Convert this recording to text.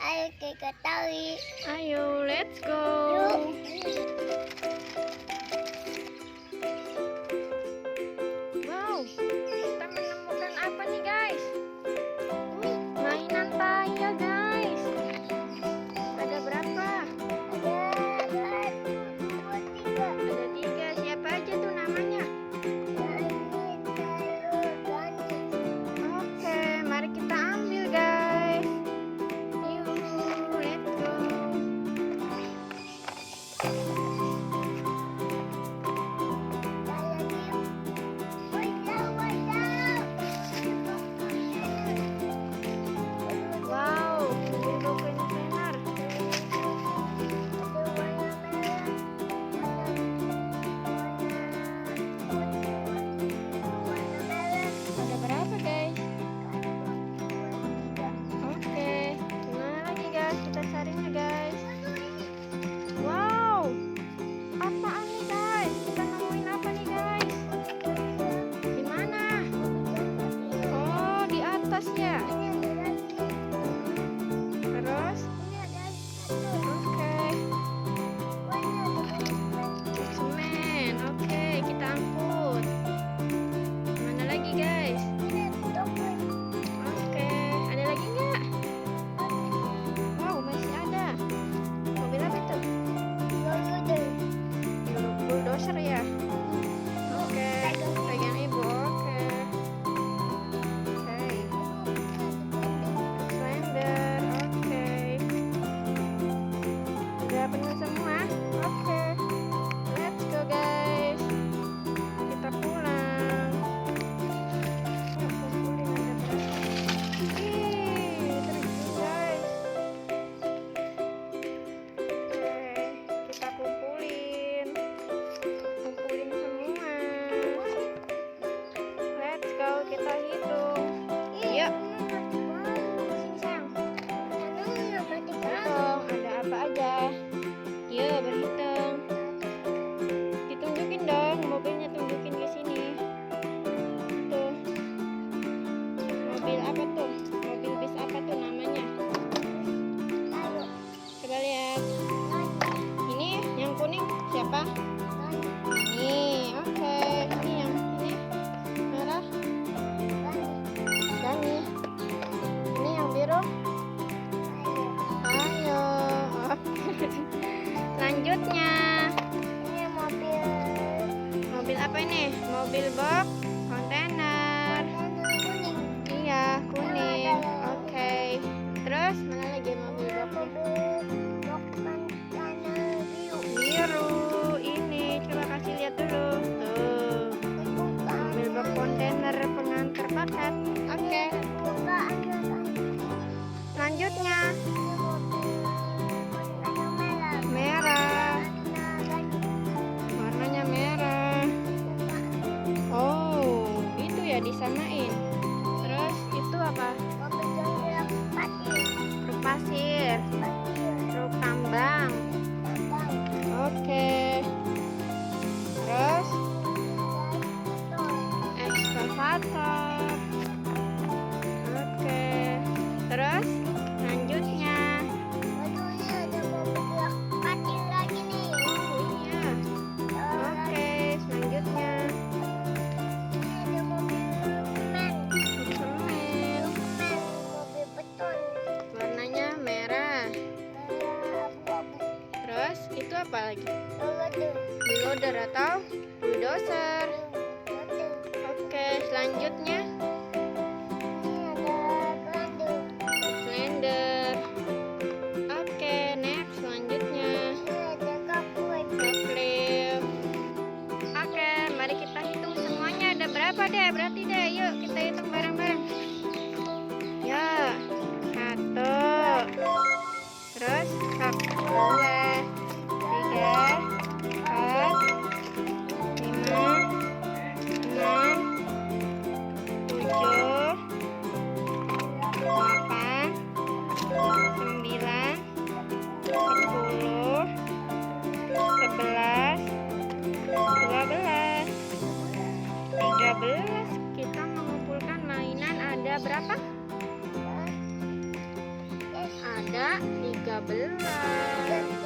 Ayo kita tarik. Ayo, let's go. Wow, kita menemukan apa nih guys? Mainan Taya guys. Ada berapa? Ada 1, 2, 3. Ada 3. Siapa aja tuh namanya? Oke, mari kita ambil guys. Yuk, let's go. Wow, mobil kontainer. Ada berapa guys? Oke, gimana lagi guys? Kita carinya guys. Wow, apaan nih guys? Kita nemuin apa nih guys? Di mana? Oh, di atas ya. Terus, oke, semen. Oke, kita angkut. Mana lagi guys? Oke, ada lagi nggak? Wow, masih ada. Mobil apa itu? Bulldozer ya? Oke, pegang ibu. Oke. Oke. Slender. Oke. Udah penuh semua? Oke. Let's go guys. Kita pulang. Yuk, kumpulin ada berapa? Ih, terjun guys. Oke, kita kumpulin semua. Let's go, kita hitung. Yuk, sini sayang. Hitung, ada apa aja? Yuk, berhitung. Ditunjukin dong, mobilnya tunjukin ke sini. Tuh. Mobil apa tuh? Mobil bis apa tuh namanya? Coba lihat. Ini yang kuning siapa? Ini, oke. Ini yang ini merah. Dani. Ini yang biru. Ayo. Oke. Selanjutnya. Mobil apa ini? Mobil box kontainer. Iya, kuning. Oke. Terus mana lagi mobil box? Biru. Ini coba kasih lihat dulu. Tuh. Mobil box kontainer pengantar paket. Oke. Selanjutnya merah. Warnanya merah. Oh, itu ya disamain. Terus itu apa? Truk pasir, truk tambang. Oke. Terus ekskavator. Oke. Terus selanjutnya. Oh iya. Oke, selanjutnya semen. Warnanya merah. Terus itu apa lagi? Bulldozer atau bulldozer. Oke, selanjutnya slender. Oke, next selanjutnya forklift. Oke, mari kita hitung semuanya ada berapa deh? Berarti deh, yuk kita hitung bareng-bareng. Ya, 1. Terus 2, 3, 4, 5, 6, 7, 8, 9, 10, 11, 12, 13. Kita mengumpulkan mainan ada berapa? 13.